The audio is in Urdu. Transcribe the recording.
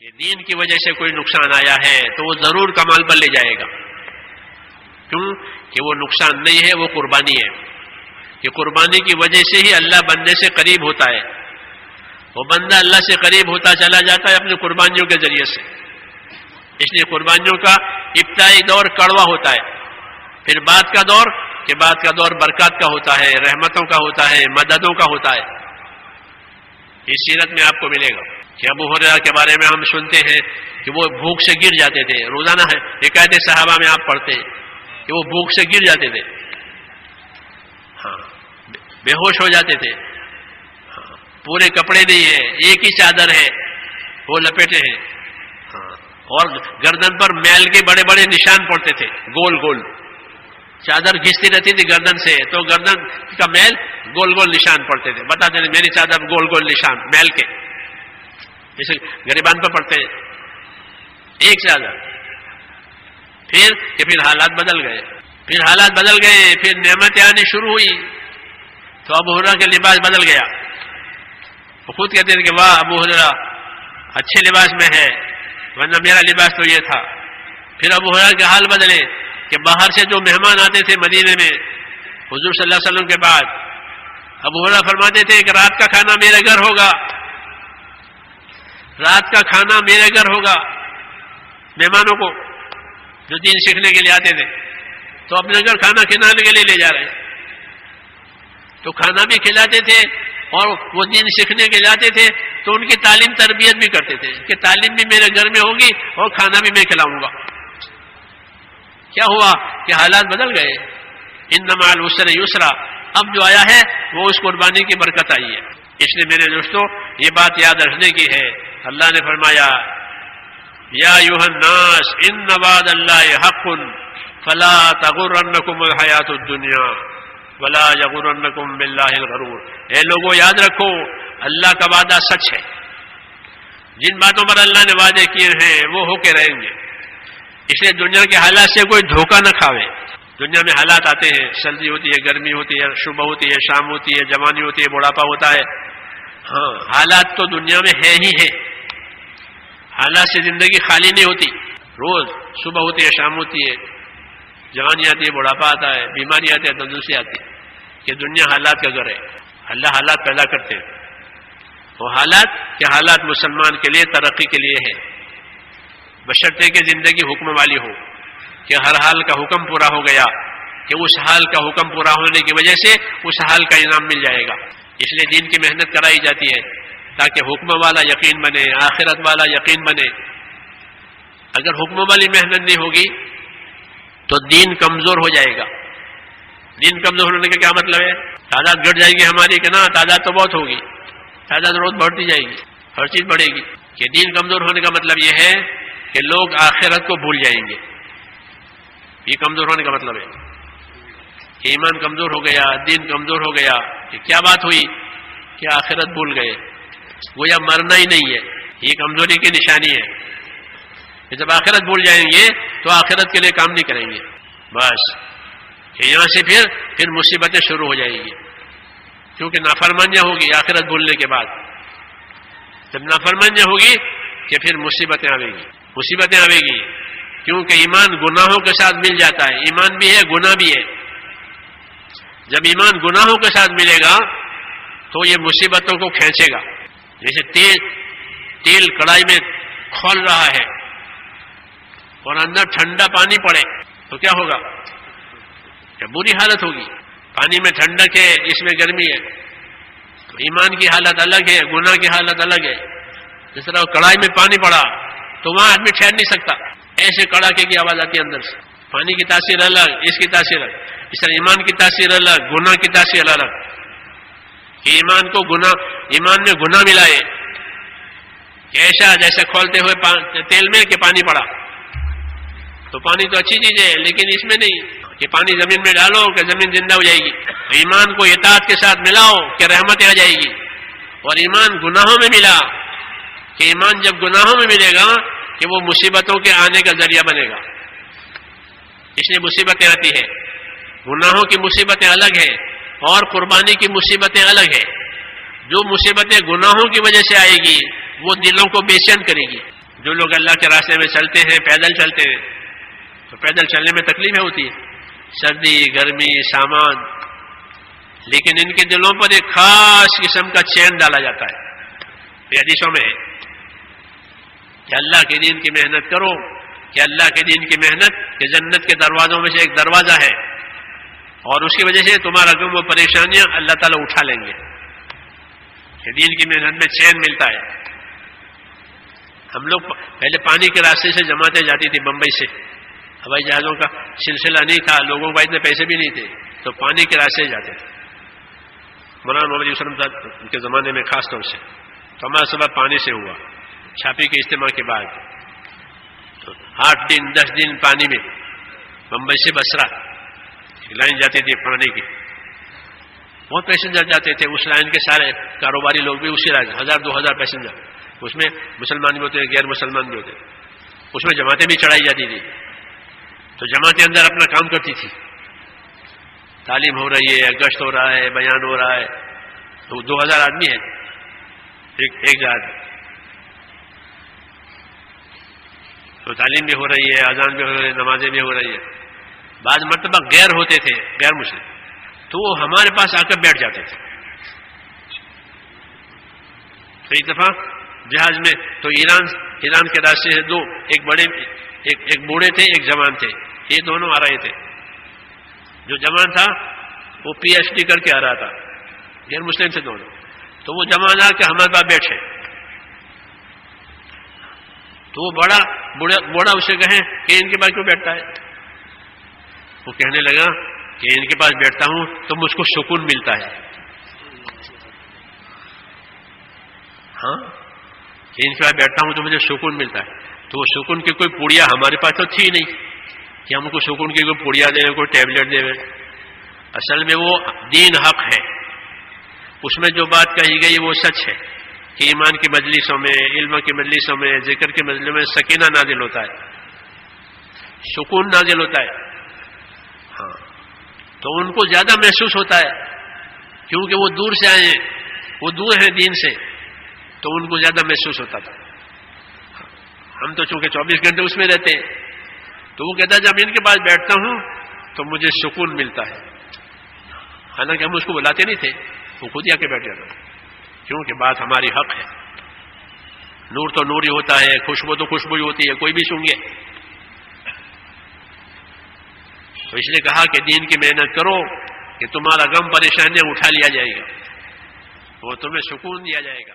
کہ دین کی وجہ سے کوئی نقصان آیا ہے تو وہ ضرور کمال پر لے جائے گا. کیوں کہ وہ نقصان نہیں ہے، وہ قربانی ہے. کہ قربانی کی وجہ سے ہی اللہ بندے سے قریب ہوتا ہے. وہ بندہ اللہ سے قریب ہوتا چلا جاتا ہے اپنی قربانیوں کے ذریعے سے. اس لیے قربانیوں کا ابتدائی دور کڑوا ہوتا ہے، پھر بعد کا دور برکات کا ہوتا ہے، رحمتوں کا ہوتا ہے، مددوں کا ہوتا ہے. اس سیرت میں آپ کو ملے گا کہ ابو ہریرہ کے بارے میں ہم سنتے ہیں کہ وہ بھوک سے گر جاتے تھے. روزانہ ہے حکایت صحابہ میں آپ پڑھتے ہیں کہ وہ بھوک سے گر جاتے تھے، ہاں بے ہوش ہو جاتے تھے. ہاں پورے کپڑے نہیں ہیں، ایک ہی چادر ہے وہ لپیٹے ہیں. ہاں اور گردن پر میل کے بڑے بڑے نشان پڑتے تھے، گول گول چادر گھستی رہتی تھی گردن سے تو گردن کا میل گول گول نشان پڑتے تھے. بتاتے تھے میری چادر گول گول نشان میل کے، جیسے غریبان پر پڑتے ایک چادر. پھر حالات بدل گئے، پھر نعمتیں آنی شروع ہوئی تو ابو ہریرہ کا لباس بدل گیا. وہ خود کہتے تھے کہ واہ ابو ہریرہ اچھے لباس میں ہے، ورنہ میرا لباس تو یہ تھا. پھر ابو ہریرہ کے حال بدلے کہ باہر سے جو مہمان آتے تھے مدینے میں حضور صلی اللہ علیہ وسلم کے بعد، ابو ہریرہ فرماتے تھے کہ رات کا کھانا میرے گھر ہوگا، رات کا کھانا میرے گھر ہوگا. مہمانوں کو جو دین سیکھنے کے لیے آتے تھے تو اپنے گھر کھانا کھلانے کے لیے لے جا رہے ہیں، تو کھانا بھی کھلاتے تھے اور وہ دین سیکھنے کے لیے آتے تھے تو ان کی تعلیم تربیت بھی کرتے تھے کہ تعلیم بھی میرے گھر میں ہوگی اور کھانا بھی میں کھلاؤں گا. کیا ہوا کہ حالات بدل گئے. ان مع العسر یسرا، اب جو آیا ہے وہ اس قربانی کی برکت آئی ہے. اس لیے میرے دوستو یہ بات یاد رکھنے کی ہے. اللہ نے فرمایا یا ایھا الناس ان وعد اللہ حق فلا تغرنکم الحیات الدنیا ولا یغرنکم باللہ الغرور. اے لوگوں یاد رکھو اللہ کا وعدہ سچ ہے. جن باتوں پر اللہ نے وعدے کیے ہیں وہ ہو کے رہیں گے. اس لیے دنیا کے حالات سے کوئی دھوکہ نہ کھاوے. دنیا میں حالات آتے ہیں، سردی ہوتی ہے، گرمی ہوتی ہے، صبح ہوتی ہے، شام ہوتی ہے، جوانی ہوتی ہے، بڑھاپا ہوتا ہے. ہاں حالات تو دنیا میں ہے ہی ہے. حالات سے زندگی خالی نہیں ہوتی. روز صبح ہوتی ہے، شام ہوتی ہے، جوانی آتی ہے، بڑھاپا آتا ہے، بیماری آتی ہے، تندرستی آتی ہے. کہ دنیا حالات کا گھر ہے. اللہ حالات پیدا کرتے ہیں. وہ حالات مسلمان کے لیے ترقی کے لیے ہے، بشرطے کہ زندگی حکم والی ہو کہ ہر حال کا حکم پورا ہو گیا، کہ اس حال کا حکم پورا ہونے کی وجہ سے اس حال کا انعام مل جائے گا. اس لیے دین کی محنت کرائی جاتی ہے تاکہ حکم والا یقین بنے، آخرت والا یقین بنے. اگر حکم والی محنت نہیں ہوگی تو دین کمزور ہو جائے گا. دین کمزور ہونے کا کیا مطلب ہے؟ تعداد گھٹ جائے گی ہماری کہ نا تعداد تو بہت ہوگی، تعداد روز بڑھتی جائے گی، ہر چیز بڑھے گی. کہ دین کمزور ہونے کا مطلب یہ ہے کہ لوگ آخرت کو بھول جائیں گے. یہ کمزور ہونے کا مطلب ہے کہ ایمان کمزور ہو گیا، دین کمزور ہو گیا. کہ کیا بات ہوئی کہ آخرت بھول گئے، گویا مرنا ہی نہیں ہے. یہ کمزوری کی نشانی ہے کہ جب آخرت بھول جائیں گے تو آخرت کے لیے کام نہیں کریں گے. بس کہ یہاں سے پھر مصیبتیں شروع ہو جائیں گی، کیونکہ نافرمانیاں ہوگی آخرت بھولنے کے بعد. جب نافرمانیاں ہوگی کہ پھر مصیبتیں آوے گی. کیونکہ ایمان گناہوں کے ساتھ مل جاتا ہے. ایمان بھی ہے، گناہ بھی ہے. جب ایمان گناہوں کے ساتھ ملے گا تو یہ مصیبتوں کو کھینچے گا. جیسے تیل کڑھائی میں کھول رہا ہے اور اندر ٹھنڈا پانی پڑے تو کیا ہوگا؟ کہ بری حالت ہوگی. پانی میں ٹھنڈک ہے، اس میں گرمی ہے. تو ایمان کی حالت الگ ہے، گناہ کی حالت الگ ہے. جس طرح کڑھائی میں پانی پڑا تو وہاں آدمی ٹھہر نہیں سکتا، ایسے کڑاکے کی آواز آتی ہے اندر سے. پانی کی تاثیر الگ، اس کی تاثیر الگ. اس طرح ایمان کی تاثیر الگ، گناہ کی تاثیر الگ. کہ ایمان میں گناہ ملائے، ایسا جیسے کھولتے ہوئے تیل میں کہ پانی پڑا. تو پانی تو اچھی چیز ہے لیکن اس میں نہیں کہ پانی زمین میں ڈالو کہ زمین زندہ ہو جائے گی. ایمان کو اطاعت کے ساتھ ملاؤ کہ رحمتیں آ جائے گی. اور ایمان گناہوں میں ملا کہ ایمان جب گناہوں میں ملے گا کہ وہ مصیبتوں کے آنے کا ذریعہ بنے گا. اس لیے مصیبتیں آتی ہیں. گناہوں کی مصیبتیں الگ ہیں اور قربانی کی مصیبتیں الگ ہیں. جو مصیبتیں گناہوں کی وجہ سے آئے گی وہ دلوں کو بے چین کرے گی، جو لوگ اللہ کے راستے میں چلتے ہیں، پیدل چلتے ہیں، تو پیدل چلنے میں تکلیفیں ہوتی ہے، سردی، گرمی، سامان، لیکن ان کے دلوں پر ایک خاص قسم کا چین ڈالا جاتا ہے. یہ حدیثوں میں ہے کہ اللہ کے دین کی محنت کرو، کہ اللہ کے دین کی محنت کہ جنت کے دروازوں میں سے ایک دروازہ ہے، اور اس کی وجہ سے تمہارا غم و پریشانیاں اللہ تعالیٰ اٹھا لیں گے. کہ دین کی محنت میں چین ملتا ہے. ہم لوگ پہلے پانی کے راستے سے جماعتیں جاتی تھی بمبئی سے، ہوائی جہازوں کا سلسلہ نہیں تھا، لوگوں کا اتنے پیسے بھی نہیں تھے، تو پانی کے راستے جاتے تھے. مولانا محمد علیہ وسلم صاحب کے زمانے میں خاص طور سے تو ہمارا سبب پانی سے ہوا. چھاپی کے اجتماع کے بعد تو 8 دن 10 دن پانی میں بمبئی سے بسرا لائن جاتی تھی پانی کی، بہت پیسنجر جاتے تھے. اس لائن کے سارے کاروباری لوگ بھی اسی لائن، 1000-2000 پیسنجر. اس میں مسلمان بھی ہوتے، غیر مسلمان بھی ہوتے. اس میں جماعتیں بھی چڑھائی جاتی تھی. تو جماعتیں اندر اپنا کام کرتی تھی، تعلیم ہو رہی ہے، گشت ہو رہا ہے، بیان ہو رہا ہے. تو 2000 آدمی ہے ایک جہاز، تو تعلیم بھی ہو رہی ہے، اذان بھی ہو رہی ہے، نمازیں بھی ہو رہی ہے. بعض مرتبہ غیر ہوتے تھے، غیر مسلم، تو وہ ہمارے پاس آ کر بیٹھ جاتے تھے. تو ایک دفعہ جہاز میں تو ایران کے راستے سے دو، ایک بوڑھے تھے، ایک جوان تھے. یہ دونوں آ رہے تھے. جو جوان تھا وہ پی ایچ ڈی کر کے آ رہا تھا، غیر مسلم تھے دونوں. تو وہ جوان آ کے ہمارے پاس بیٹھے. تو وہ بوڑھا اسے کہے کہ ان کے پاس کیوں بیٹھتا ہے؟ وہ کہنے لگا کہ ان کے پاس بیٹھتا ہوں تو مجھ کو سکون ملتا ہے. ہاں، کہ ان کے پاس بیٹھتا ہوں تو مجھے سکون ملتا ہے. تو وہ سکون کی کوئی پوڑیاں ہمارے پاس تو تھی نہیں کہ ہم کو سکون کی کوئی پوڑیاں دے، کوئی ٹیبلٹ دے. اصل میں وہ دین حق ہے، اس میں جو بات کہی گئی وہ سچ ہے کہ ایمان کی مجلسوں میں، علم کی مجلسوں میں، ذکر کی مجلسوں میں سکینہ نازل ہوتا ہے، سکون نازل ہوتا ہے. ہاں، تو ان کو زیادہ محسوس ہوتا ہے کیونکہ وہ دور سے آئے ہیں، وہ دور ہیں دین سے، تو ان کو زیادہ محسوس ہوتا تھا. ہم تو چونکہ 24 گھنٹے اس میں رہتے ہیں. تو وہ کہتا ہے جب ان کے پاس بیٹھتا ہوں تو مجھے سکون ملتا ہے. حالانکہ ہم اس کو بلاتے نہیں تھے، وہ خود ہی آ کے بیٹھ جاتا تھا، کیونکہ بات ہماری حق ہے. نور تو نور ہی ہوتا ہے، خوشبو تو خوشبو ہی ہوتی ہے، کوئی بھی سونگے. تو اس لیے کہا کہ دین کی محنت کرو کہ تمہارا غم پریشانیاں اٹھا لیا جائے گا، وہ تمہیں سکون دیا جائے گا.